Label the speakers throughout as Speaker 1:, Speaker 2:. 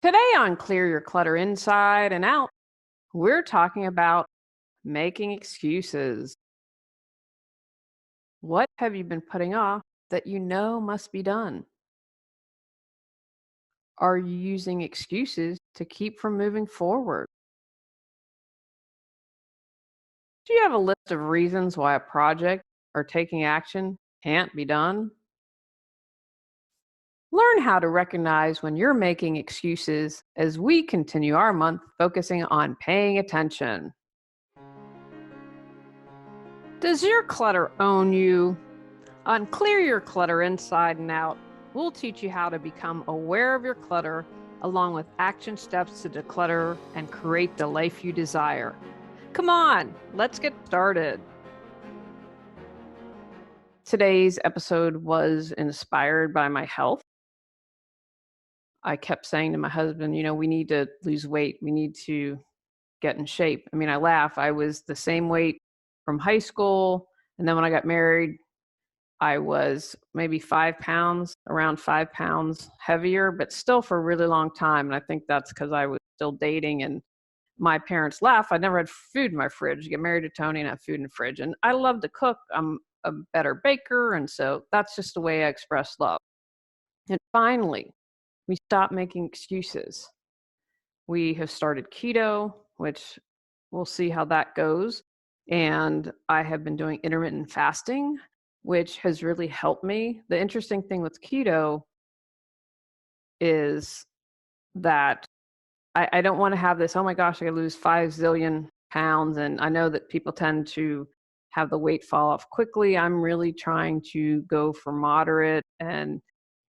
Speaker 1: Today on Clear Your Clutter Inside and Out, we're talking about making excuses. What have you been putting off that you know must be done? Are you using excuses to keep from moving forward? Do you have a list of reasons why a project or taking action can't be done? Learn how to recognize when you're making excuses as we continue our month focusing on paying attention. Does your clutter own you? On Clear Your Clutter Inside and Out, we'll teach you how to become aware of your clutter along with action steps to declutter and create the life you desire. Come on, let's get started. Today's episode was inspired by my health. I kept saying to my husband, we need to lose weight. We need to get in shape. I mean, I laugh. I was the same weight from high school. And then when I got married, I was maybe 5 pounds, around 5 pounds heavier, but still for a really long time. And I think that's because I was still dating and my parents laugh. I never had food in my fridge. Get married to Tony and have food in the fridge. And I love to cook. I'm a better baker. And so that's just the way I express love. And finally, we stopped making excuses. We have started keto, which we'll see how that goes. And I have been doing intermittent fasting, which has really helped me. The interesting thing with keto is that I don't want to have this, oh my gosh, I gotta lose 5 zillion pounds. And I know that people tend to have the weight fall off quickly. I'm really trying to go for moderate and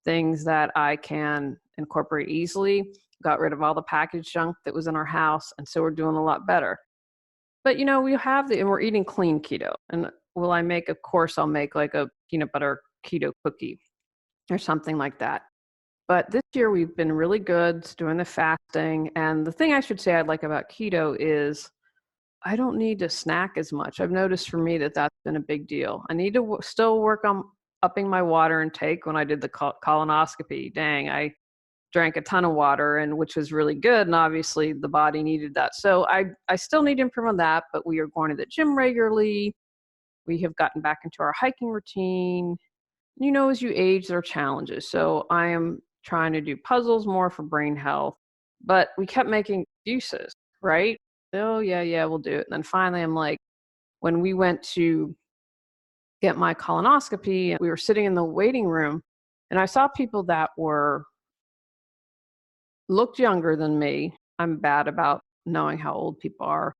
Speaker 1: things that I can incorporate easily. Got rid of all the packaged junk that was in our house. And so we're doing a lot better. But we have and we're eating clean keto. And will I make, of course, I'll make like a peanut butter keto cookie or something like that. But this year we've been really good doing the fasting. And the thing I should say I'd like about keto is I don't need to snack as much. I've noticed for me that that's been a big deal. I need to still work on upping my water intake. When I did the colonoscopy, dang, I drank a ton of water, and which was really good. And obviously the body needed that. So I still need to improve on that, but we are going to the gym regularly. We have gotten back into our hiking routine. As you age, there are challenges. So I am trying to do puzzles more for brain health, but we kept making excuses, right? Oh, yeah, yeah, we'll do it. And then finally, I'm like, when we went to get my colonoscopy, we were sitting in the waiting room and I saw people that looked younger than me. I'm bad about knowing how old people are,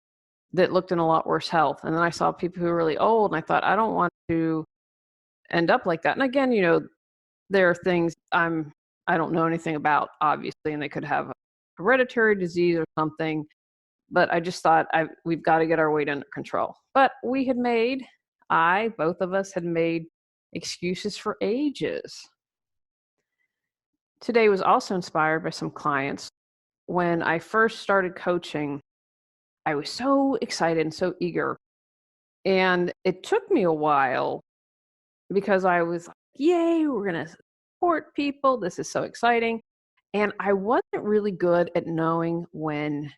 Speaker 1: that looked in a lot worse health. And then I saw people who were really old and I thought, I don't want to end up like that. And again, there are things I don't know anything about, obviously, and they could have a hereditary disease or something. But I just thought we've got to get our weight under control. But both of us had made excuses for ages. Today was also inspired by some clients. When I first started coaching, I was so excited and so eager. And it took me a while because I was like, yay, we're going to support people. This is so exciting. And I wasn't really good at knowing when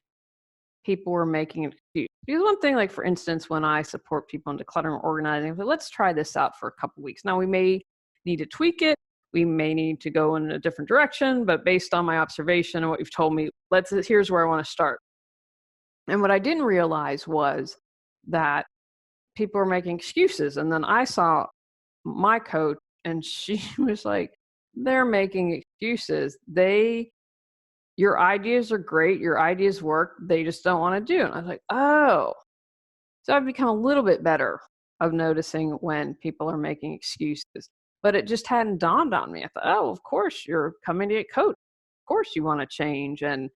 Speaker 1: people were making an excuse. Because one thing, like for instance, when I support people in decluttering or organizing, let's try this out for a couple weeks. Now we may need to tweak it. We may need to go in a different direction, but based on my observation and what you've told me, here's where I want to start. And what I didn't realize was that people were making excuses. And then I saw my coach and she was like, they're making excuses. Your ideas are great. Your ideas work. They just don't want to do it. And I was like, oh. So I've become a little bit better of noticing when people are making excuses. But it just hadn't dawned on me. I thought, oh, of course you're coming to get coached. Of course you want to change and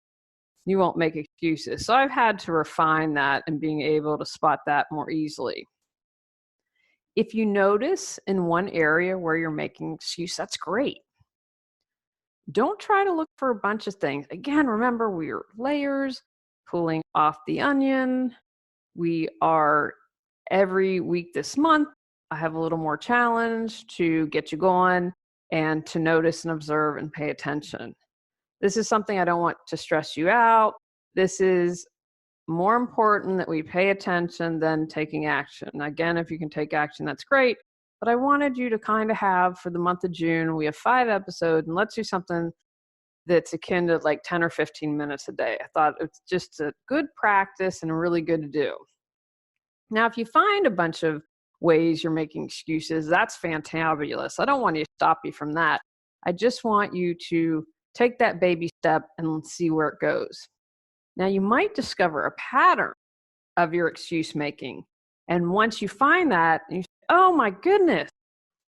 Speaker 1: you won't make excuses. So I've had to refine that and being able to spot that more easily. If you notice in one area where you're making excuse, that's great. Don't try to look for a bunch of things. Again, remember, we're layers, pulling off the onion. We are every week this month. I have a little more challenge to get you going and to notice and observe and pay attention. This is something I don't want to stress you out. This is more important that we pay attention than taking action. Again, if you can take action, that's great. But I wanted you to kind of have for the month of June, we have 5 episodes, and let's do something that's akin to like 10 or 15 minutes a day. I thought it's just a good practice and really good to do. Now, if you find a bunch of ways you're making excuses, that's fantabulous. I don't want to stop you from that. I just want you to take that baby step and see where it goes. Now, you might discover a pattern of your excuse making. And once you find that, you say, oh my goodness,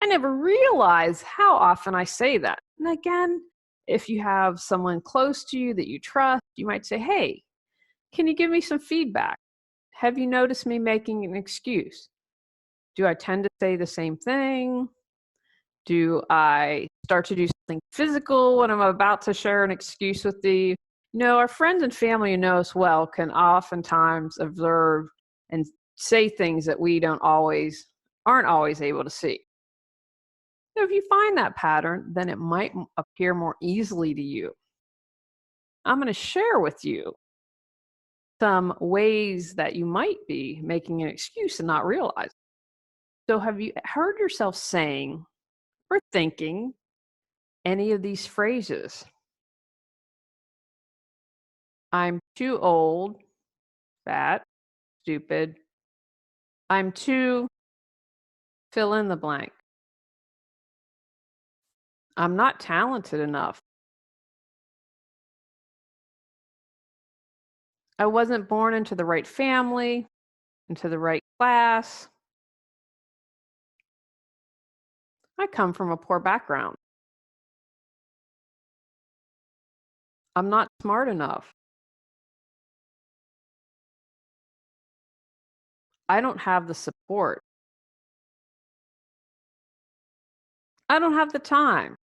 Speaker 1: I never realized how often I say that. And again, if you have someone close to you that you trust, you might say, hey, can you give me some feedback? Have you noticed me making an excuse? Do I tend to say the same thing? Do I start to do something physical when I'm about to share an excuse with you? Our friends and family who know us well can oftentimes observe and say things that we aren't always able to see. So if you find that pattern, then it might appear more easily to you. I'm going to share with you some ways that you might be making an excuse and not realize. So have you heard yourself saying or thinking any of these phrases? I'm too old, fat, stupid. I'm too fill in the blank. I'm not talented enough. I wasn't born into the right family, into the right class. I come from a poor background. I'm not smart enough. I don't have the support. I don't have the time.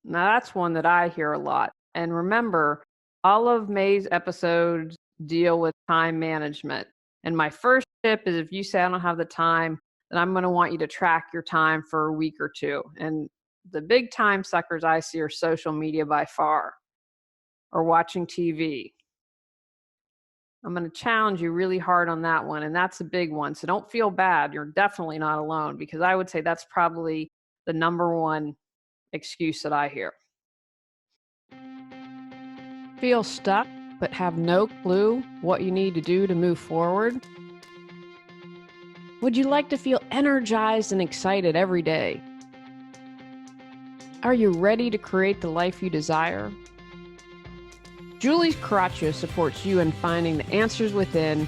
Speaker 1: Now, that's one that I hear a lot. And remember, all of May's episodes deal with time management. And my first tip is if you say, I don't have the time, then I'm going to want you to track your time for a week or two. And the big time suckers I see are social media by far, or watching TV. I'm going to challenge you really hard on that one. And that's a big one. So don't feel bad. You're definitely not alone, because I would say that's probably the number one excuse that I hear. Feel stuck but have no clue what you need to do to move forward? Would you like to feel energized and excited every day? Are you ready to create the life you desire? Julie Coraccio supports you in finding the answers within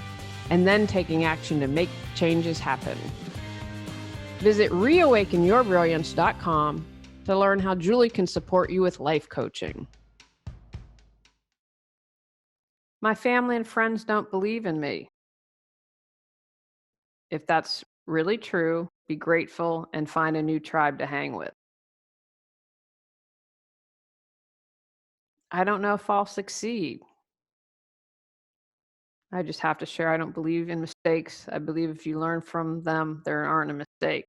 Speaker 1: and then taking action to make changes happen. Visit reawakenyourbrilliance.com to learn how Julie can support you with life coaching. My family and friends don't believe in me. If that's really true, be grateful and find a new tribe to hang with. I don't know if I'll succeed. I just have to share I don't believe in mistakes. I believe if you learn from them, there aren't a mistake.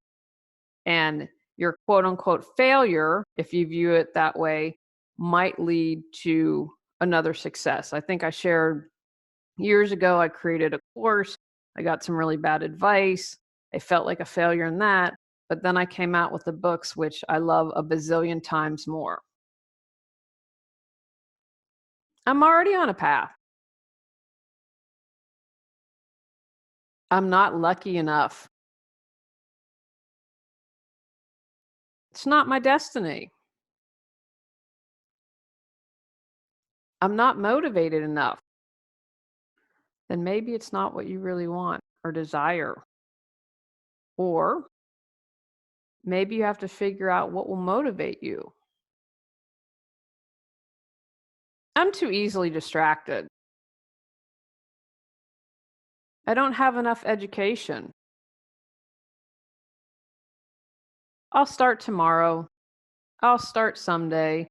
Speaker 1: And your quote unquote failure, if you view it that way, might lead to another success. I think I shared years ago, I created a course. I got some really bad advice. I felt like a failure in that. But then I came out with the books, which I love a bazillion times more. I'm already on a path. I'm not lucky enough. It's not my destiny. I'm not motivated enough. Then maybe it's not what you really want or desire. Or maybe you have to figure out what will motivate you. I'm too easily distracted. I don't have enough education. I'll start tomorrow. I'll start someday.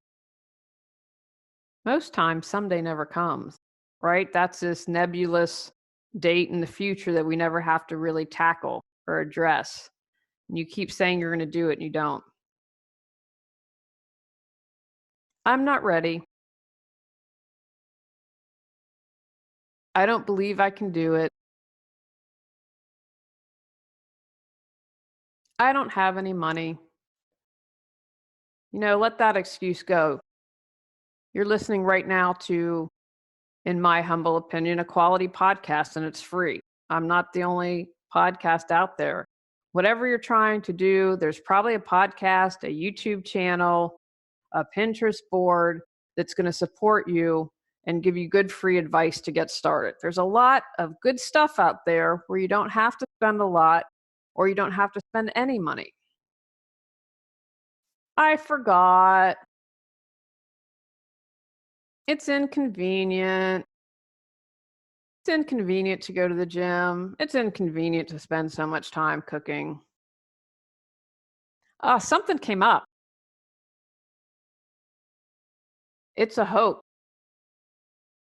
Speaker 1: Most times, someday never comes, right? That's this nebulous date in the future that we never have to really tackle or address. And you keep saying you're going to do it and you don't. I'm not ready. I don't believe I can do it. I don't have any money. Let that excuse go. You're listening right now to, in my humble opinion, a quality podcast, and it's free. I'm not the only podcast out there. Whatever you're trying to do, there's probably a podcast, a YouTube channel, a Pinterest board that's going to support you and give you good free advice to get started. There's a lot of good stuff out there where you don't have to spend a lot or you don't have to spend any money. I forgot. It's inconvenient. It's inconvenient to go to the gym. It's inconvenient to spend so much time cooking. Something came up. It's a hoax.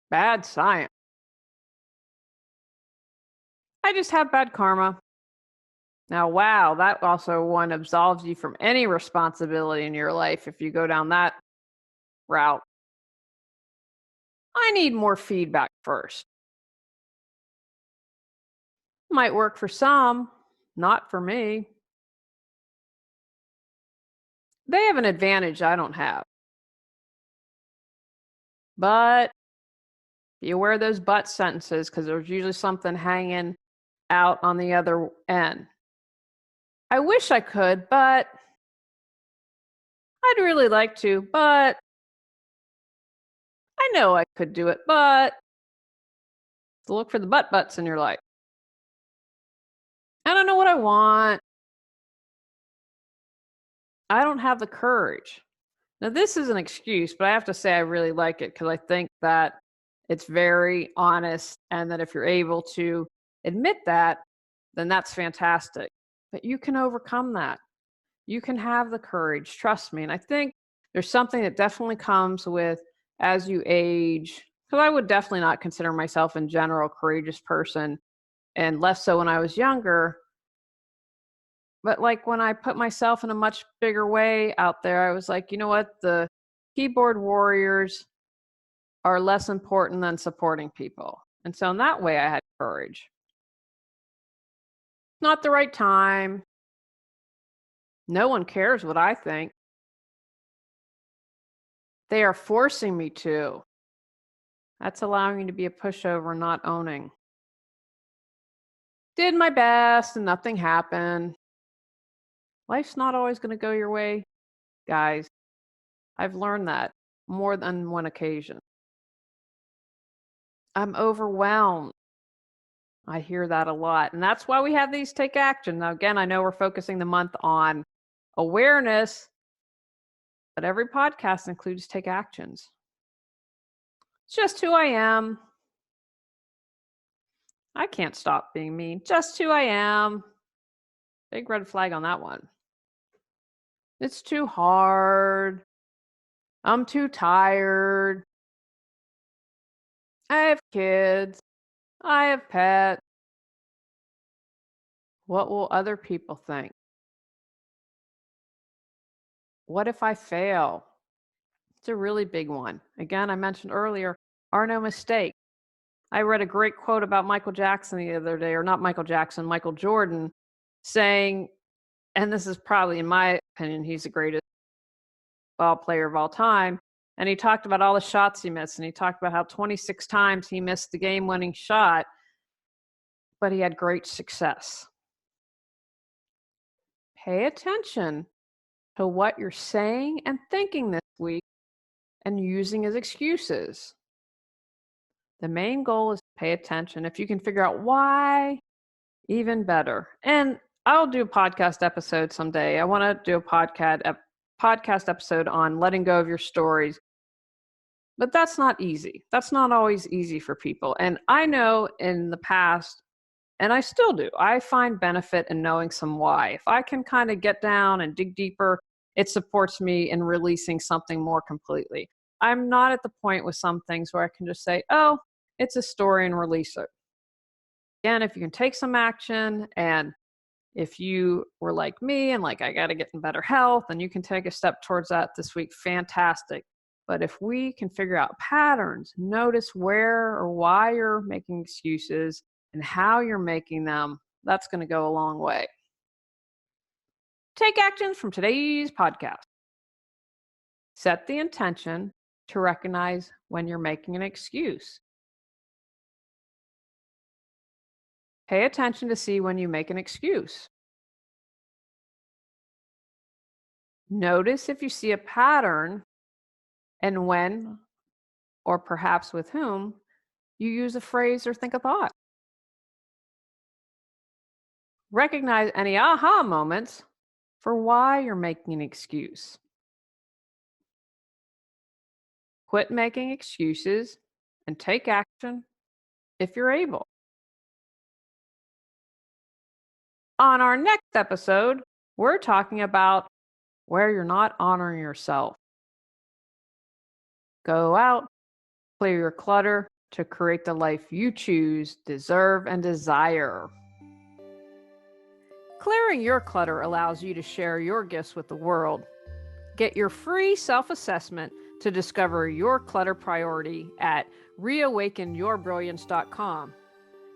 Speaker 1: Bad science. I just have bad karma. Now, wow, that also one absolves you from any responsibility in your life if you go down that route. I need more feedback first. Might work for some, not for me. They have an advantage I don't have. But you wear those but sentences because there's usually something hanging out on the other end. I wish I could, but I'd really like to, but I know I could do it, but to look for the buts in your life. I don't know what I want. I don't have the courage. Now, this is an excuse, but I have to say I really like it because I think that it's very honest and that if you're able to admit that, then that's fantastic. But you can overcome that. You can have the courage, trust me. And I think there's something that definitely comes with as you age, because I would definitely not consider myself in general a courageous person, and less so when I was younger. But like when I put myself in a much bigger way out there, I was like, you know what? The keyboard warriors are less important than supporting people. And so in that way, I had courage. Not the right time. No one cares what I think. They are forcing me to. That's allowing me to be a pushover, not owning. Did my best and nothing happened. Life's not always going to go your way, guys. I've learned that more than one occasion. I'm overwhelmed. I hear that a lot. And that's why we have these take action. Now, again, I know we're focusing the month on awareness, but every podcast includes take actions. It's just who I am. I can't stop being mean. Just who I am. Big red flag on that one. It's too hard. I'm too tired. I have kids. I have pets. What will other people think? What if I fail? It's a really big one. Again, I mentioned earlier, are no mistake. I read a great quote about Michael Jackson the other day, or not Michael Jackson, Michael Jordan, saying, and this is probably, in my opinion, he's the greatest ball player of all time. And he talked about all the shots he missed. And he talked about how 26 times he missed the game-winning shot, but he had great success. Pay attention to what you're saying and thinking this week and using as excuses. The main goal is to pay attention. If you can figure out why, even better. And I'll do a podcast episode someday. I want to do a podcast episode on letting go of your stories. But that's not easy. That's not always easy for people. And I know in the past, and I still do, I find benefit in knowing some why. If I can kind of get down and dig deeper, it supports me in releasing something more completely. I'm not at the point with some things where I can just say, oh, it's a story and release it. Again, if you can take some action, and if you were like me and like, I got to get in better health and you can take a step towards that this week, fantastic. But if we can figure out patterns, notice where or why you're making excuses and how you're making them, that's going to go a long way. Take actions from today's podcast. Set the intention to recognize when you're making an excuse. Pay attention to see when you make an excuse. Notice if you see a pattern and when, or perhaps with whom, you use a phrase or think a thought. Recognize any aha moments for why you're making an excuse. Quit making excuses and take action if you're able. On our next episode, we're talking about where you're not honoring yourself. Go out, clear your clutter to create the life you choose, deserve, and desire. Clearing your clutter allows you to share your gifts with the world. Get your free self-assessment to discover your clutter priority at reawakenyourbrilliance.com.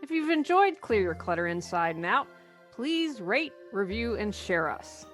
Speaker 1: If you've enjoyed Clear Your Clutter Inside and Out, please rate, review, and share us.